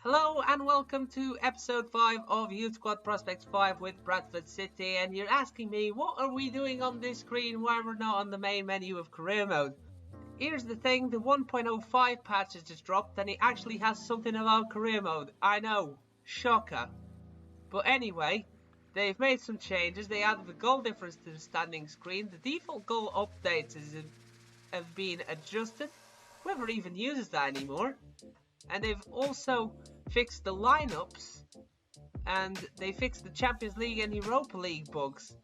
Hello and welcome to episode 5 of Youth Squad Prospects 5 with Bradford City, and you're asking me what are we doing on this screen, why we're not on the main menu of career mode. Here's the thing, the 1.05 patch has just dropped and it actually has something about career mode. I know, shocker. But anyway, they've made some changes. They added the goal difference to the standing screen. The default goal updates have been adjusted. Whoever even uses that anymore. And they've also fixed the lineups, and they fixed the Champions League and Europa League bugs.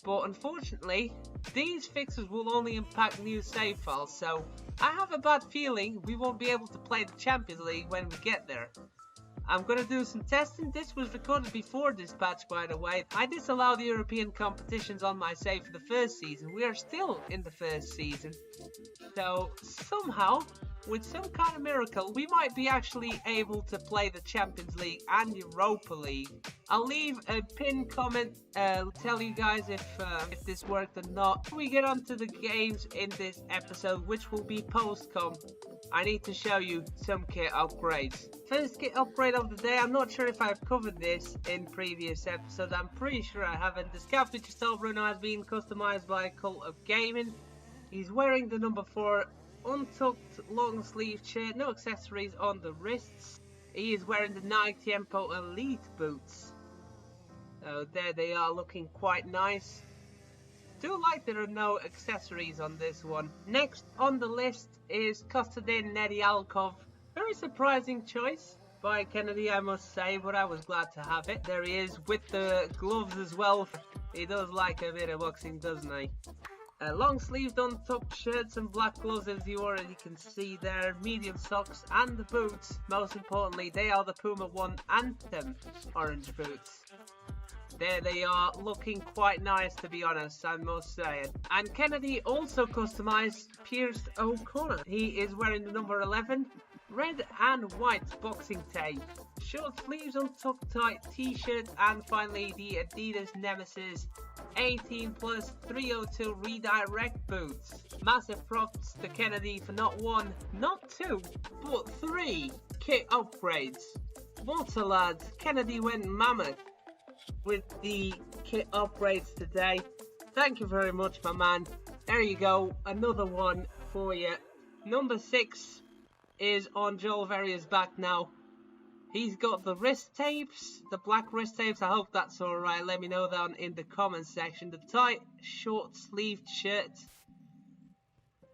But unfortunately, these fixes will only impact new save files, so I have a bad feeling we won't be able to play the Champions League when we get there. I'm going to do some testing. This was recorded before this patch, by the way. I disallowed the European competitions on my save for the first season. We are still in the first season. So somehow, with some kind of miracle, we might be actually able to play the Champions League and Europa League. I'll leave a pinned comment, tell you guys if this worked or not. Before we get on to the games in this episode, which will be post-com, I need to show you some kit upgrades. First kit upgrade of the day, I'm not sure if I've covered this in previous episodes, I'm pretty sure I haven't. The Scout Feature Style Bruno has been customized by Cult of Gaming. He's wearing the number 4 untucked long sleeve shirt, no accessories on the wrists. He is wearing the Nike Tempo Elite boots. So there they are, looking quite nice. Do like there are no accessories on this one. Next on the list is Kostadin Nedialkov. Very surprising choice by Kennedy, I must say, but I was glad to have it. There he is with the gloves as well. He does like a bit of boxing, doesn't he? Long sleeved untucked shirts and black gloves, as you already can see there, medium socks and the boots. Most importantly, they are the Puma 1 Anthem orange boots. There they are, looking quite nice, to be honest, I must say. And Kennedy also customized Pierce O'Connor. He is wearing the number 11 red and white boxing tape, short sleeves, untucked tight t-shirt, and finally the Adidas Nemesis 18 plus 302 redirect boots. Massive props to Kennedy for not 1, not 2, but 3 kit upgrades. What a lad, Kennedy went mammoth with the kit upgrades today. Thank you very much, my man. There you go, another one for you. Number 6 is on Joel Verrier's back now. He's got the wrist tapes, the black wrist tapes. I hope that's alright. Let me know down in the comments section. The tight, short sleeved shirt.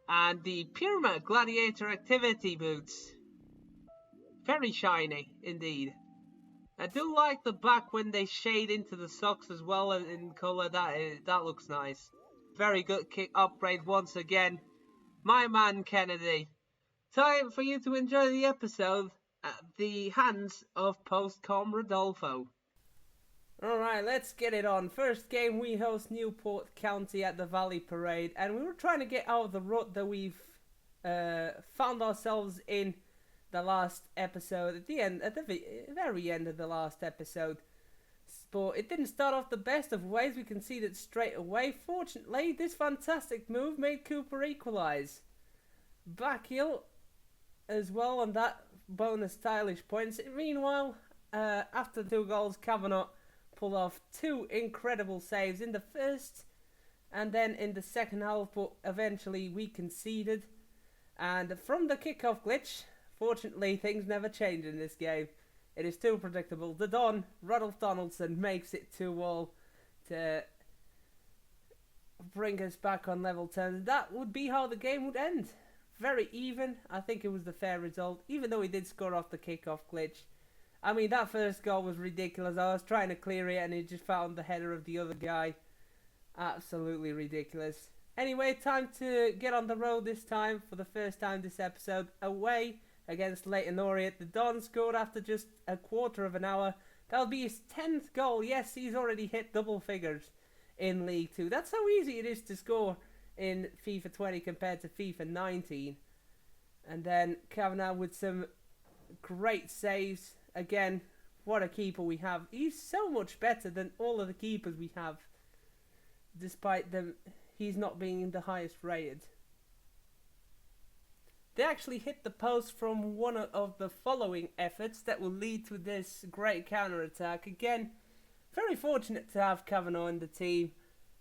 And the Puma Gladiator Activity boots. Very shiny indeed. I do like the back when they shade into the socks as well in colour. That looks nice. Very good kit upgrade once again. My man Kennedy. Time for you to enjoy the episode at the hands of post-com Rodolfo. Alright, let's get it on. First game, we host Newport County at the Valley Parade, and we were trying to get out of the rut that we've found ourselves in the last episode, at the very end of the last episode. But it didn't start off the best of ways. We conceded straight away. Fortunately, this fantastic move made Cooper equalise. Back heel as well on that bonus stylish points. Meanwhile, after the 2 goals, Kavanagh pulled off 2 incredible saves in the first and then in the second half, but eventually we conceded. And from the kickoff glitch, fortunately things never change in this game. It is too predictable. The Don, Rodolfo Donaldson, makes it 2-2 to bring us back on level terms. That would be how the game would end. Very even. I think it was the fair result, even though he did score off the kickoff glitch. I mean, that first goal was ridiculous. I was trying to clear it and he just found the header of the other guy. Absolutely ridiculous. Anyway, time to get on the road this time, for the first time this episode, away against Leyton Orient. The Don scored after just a quarter of an hour. That'll be his 10th goal. Yes, he's already hit double figures in League 2. That's how easy it is to score in FIFA 20 compared to FIFA 19. And then Kavanagh with some great saves. Again, what a keeper we have. He's so much better than all of the keepers we have, despite he's not being the highest rated. They actually hit the post from one of the following efforts that will lead to this great counter-attack. Again, very fortunate to have Kavanagh in the team,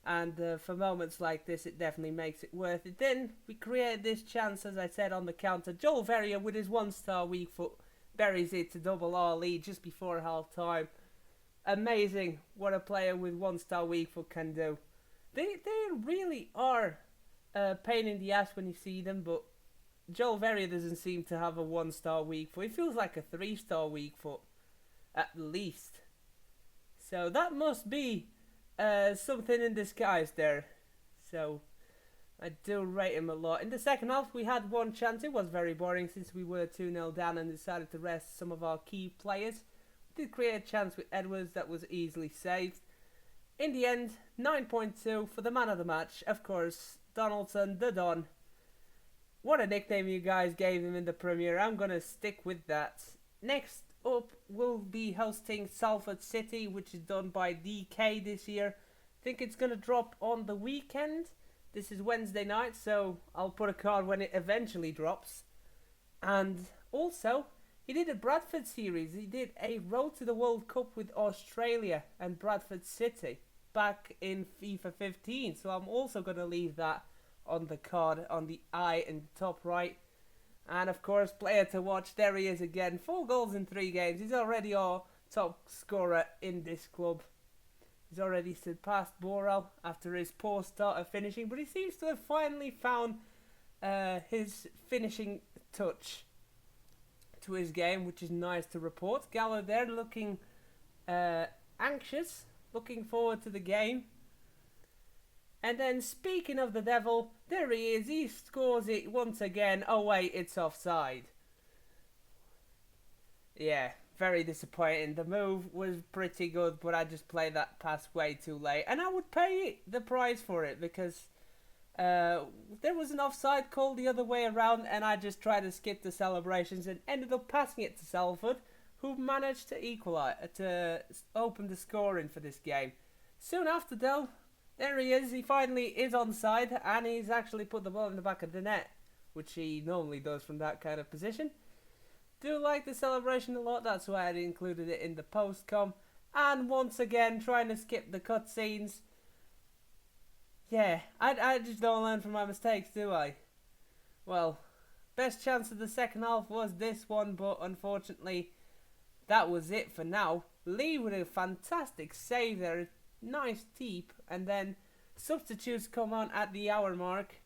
and for moments like this it definitely makes it worth it. Then we created this chance, as I said, on the counter. Joel Verrier with his 1-star weak foot buries it to double our lead just before half time. Amazing what a player with 1-star weak foot can do. They really are a pain in the ass when you see them, but Joel Verrier doesn't seem to have a 1-star weak foot. It feels like a 3-star weak foot at least. So that must be something in disguise there. So I do rate him a lot. In the second half we had one chance. It was very boring since we were 2-0 down and decided to rest some of our key players. We did create a chance with Edwards that was easily saved. In the end, 9.2 for the man of the match. Of course, Donaldson, the Don. What a nickname you guys gave him in the Premier. I'm going to stick with that. Next up, we'll be hosting Salford City, which is done by DK this year. I think it's going to drop on the weekend. This is Wednesday night, so I'll put a card when it eventually drops. And also, he did a Bradford series. He did a Road to the World Cup with Australia and Bradford City back in FIFA 15. So I'm also going to leave that on the card on the eye and top right. And of course, player to watch, there he is again. 4 goals in 3 games. He's already our top scorer in this club. He's already surpassed Borrell after his poor start of finishing, but he seems to have finally found his finishing touch to his game, which is nice to report. Gallo there looking anxious, looking forward to the game. And then speaking of the devil, there he is. He scores it once again. Oh wait, it's offside. Yeah, very disappointing. The move was pretty good, but I just played that pass way too late. And I would pay the price for it because there was an offside call the other way around, and I just tried to skip the celebrations and ended up passing it to Salford, who managed to equalise, to open the scoring for this game. Soon after though, there he is. He finally is onside, and he's actually put the ball in the back of the net, which he normally does from that kind of position. Do like the celebration a lot. That's why I included it in the post-com. And once again, trying to skip the cutscenes. Yeah, I just don't learn from my mistakes, do I? Well, best chance of the second half was this one, but unfortunately, that was it for now. Lee with a fantastic save there. Nice deep, and then substitutes come on at the hour mark,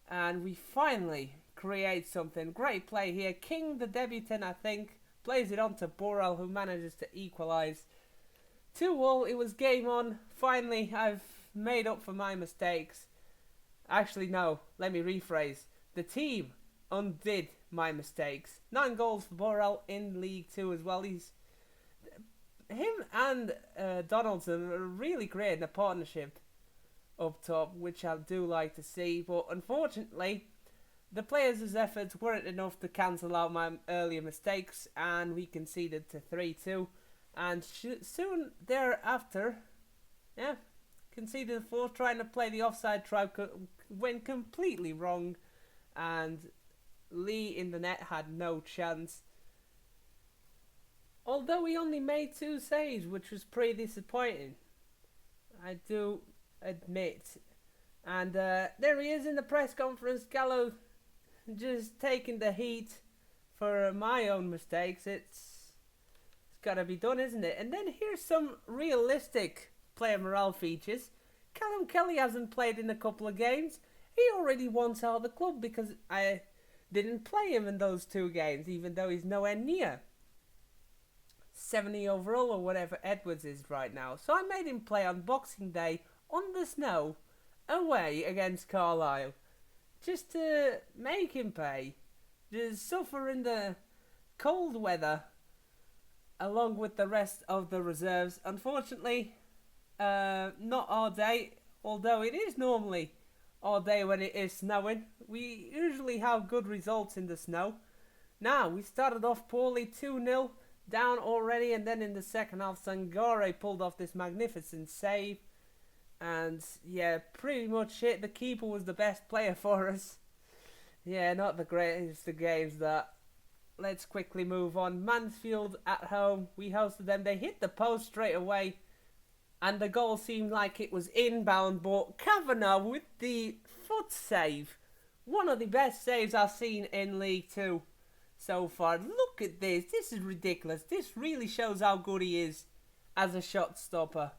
and we finally create something. Great play here. King, the debutant, I think, plays it on to Borrell, who manages to equalise. 2-2, it was game on. Finally, I've made up for my mistakes. Actually, no, let me rephrase. The team undid my mistakes. 9 goals for Borrell in League 2 as well. Him and Donaldson are really creating a partnership up top, which I do like to see. But unfortunately, the players' efforts weren't enough to cancel out my earlier mistakes, and we conceded to 3-2. And soon thereafter, conceded the 4th, trying to play the offside trap, went completely wrong, and Lee in the net had no chance. Although he only made 2 saves, which was pretty disappointing, I do admit. And there he is in the press conference, Gallo just taking the heat for my own mistakes. It's got to be done, isn't it? And then here's some realistic player morale features. Callum Kelly hasn't played in a couple of games. He already wants out of the club because I didn't play him in those 2 games, even though he's nowhere near 70 overall or whatever Edwards is right now. So I made him play on Boxing Day on the snow away against Carlisle, just to make him pay, just suffer in the cold weather along with the rest of the reserves. Unfortunately, not our day, although it is normally our day when it is snowing. We usually have good results in the snow. Now, we started off poorly, 2-0 down already, and then in the second half, Sangare pulled off this magnificent save. And yeah, pretty much it. The keeper was the best player for us. Yeah, not the greatest of games that. Let's quickly move on. Mansfield at home. We hosted them. They hit the post straight away. And the goal seemed like it was inbound, but Kavanagh with the foot save. One of the best saves I've seen in League Two so far. Look at this. This is ridiculous. This really shows how good he is as a shot stopper.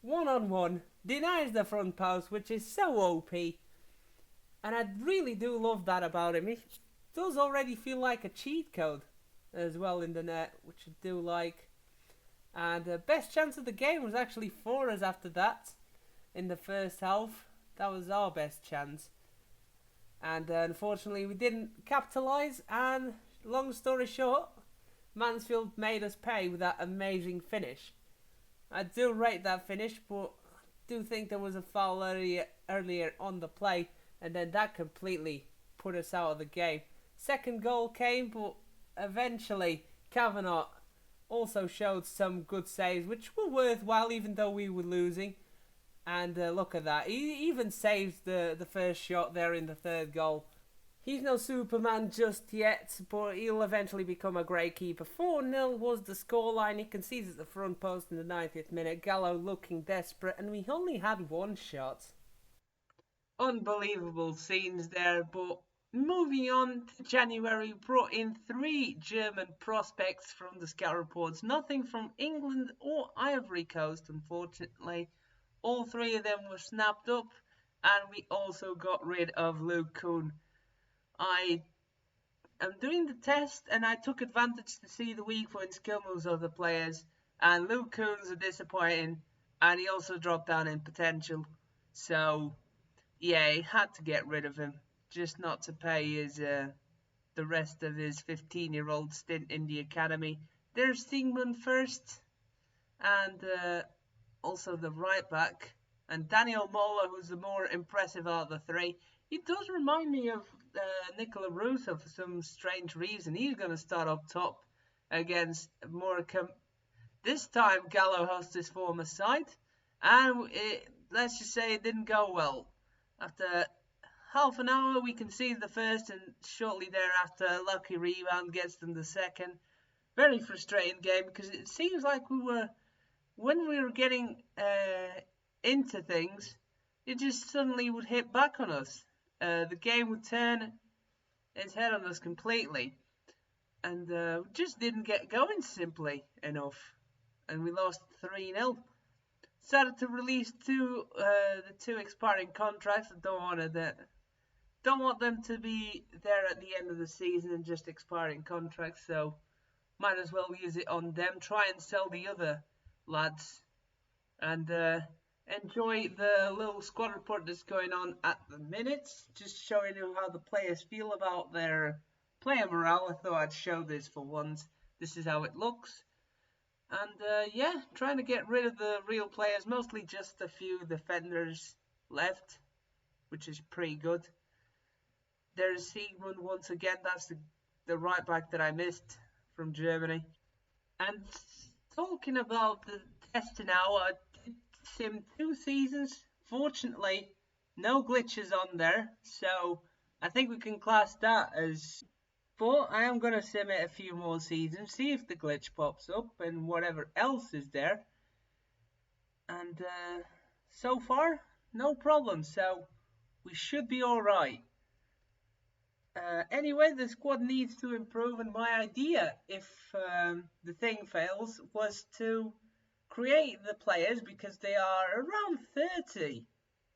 1-on-1. Denies the front post, which is so OP. And I really do love that about him. He does already feel like a cheat code as well in the net, which I do like. And the best chance of the game was actually for us after that in the first half. That was our best chance. And unfortunately we didn't capitalise, and long story short, Mansfield made us pay with that amazing finish. I do rate that finish, but I do think there was a foul earlier on the play, and then that completely put us out of the game. Second goal came, but eventually Kavanagh also showed some good saves, which were worthwhile even though we were losing. And look at that. He even saves the first shot there in the third goal. He's no Superman just yet, but he'll eventually become a great keeper. 4-0 was the scoreline. You can see at the front post in the 90th minute. Gallo looking desperate, and we only had one shot. Unbelievable scenes there, but moving on to January, brought in 3 German prospects from the scout reports. Nothing from England or Ivory Coast, unfortunately. All 3 of them were snapped up, and we also got rid of Luke Kuhn. I am doing the test, and I took advantage to see the weak point skill moves of the players, and Luke Kuhn's are disappointing, and he also dropped down in potential. So, yeah, he had to get rid of him, just not to pay his the rest of his 15-year-old stint in the academy. There's Stigman first, and also the right back, and Daniel Mola, who's the more impressive out of the 3. He does remind me of Nicola Russo for some strange reason. He's going to start up top against Morecambe. This time Gallo hosts his former side, and let's just say it didn't go well. After half an hour we concede the first, and shortly thereafter a lucky rebound gets them the second. Very frustrating game, because it seems like when we were getting into things, it just suddenly would hit back on us. The game would turn its head on us completely, and just didn't get going simply enough, and we lost 3-0. Started to release the 2 expiring contracts. I don't want them to be there at the end of the season and just expiring contracts, so might as well use it on them. Try and sell the other lads, and enjoy the little squad report that's going on at the minute, just showing you how the players feel about their player morale. I thought I'd show this for once. This is how it looks. And yeah, trying to get rid of the real players, mostly just a few defenders left, which is pretty good. There's Sigmund once again. That's the right back that I missed from Germany. And talking about the test now, I did sim 2 seasons. Fortunately, no glitches on there, so I think we can class that as. But I am going to sim it a few more seasons, see if the glitch pops up and whatever else is there. And so far, no problem, so we should be alright. Anyway, the squad needs to improve, and my idea, if the thing fails, was to create the players, because they are around 30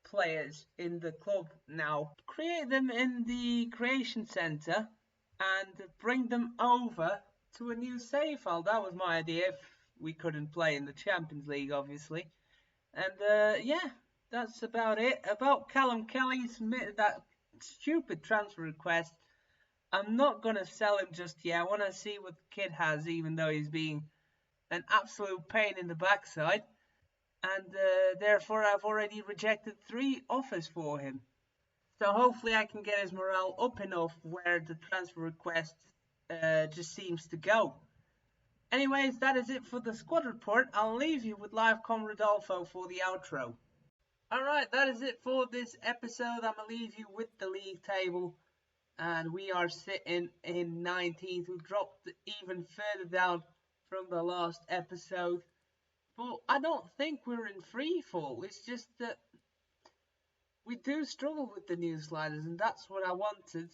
players in the club now. Create them in the creation center and bring them over to a new save file. That was my idea, if we couldn't play in the Champions League, obviously. And yeah, that's about it. About Callum Kelly, submitted that stupid transfer request. I'm not going to sell him just yet. I want to see what the kid has, even though he's being an absolute pain in the backside. And therefore I've already rejected 3 offers for him. So hopefully I can get his morale up enough where the transfer request just seems to go. Anyways, that is it for the squad report. I'll leave you with Livecom Rodolfo for the outro. Alright, that is it for this episode. I'm going to leave you with the league table. and we are sitting in 19th. We dropped even further down from the last episode. But I don't think we're in free fall. It's just that we do struggle with the new sliders, and that's what I wanted.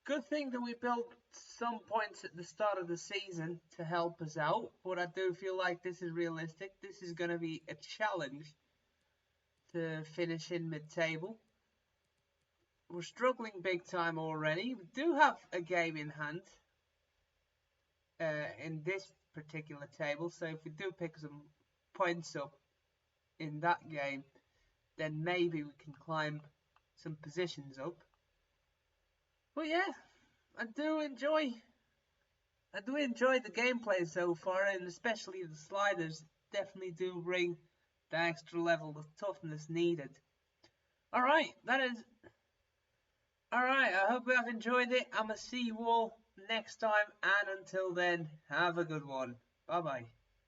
Good thing that we built some points at the start of the season to help us out, but I do feel like this is realistic. This is going to be a challenge to finish in mid-table. We're struggling big time already. We do have a game in hand in this particular table, so if we do pick some points up in that game, then maybe we can climb some positions up. But yeah, I do enjoy the gameplay so far, and especially the sliders definitely do bring the extra level of toughness needed. Alright, alright, I hope you have enjoyed it. I'ma see you all next time, and until then, have a good one. Bye bye.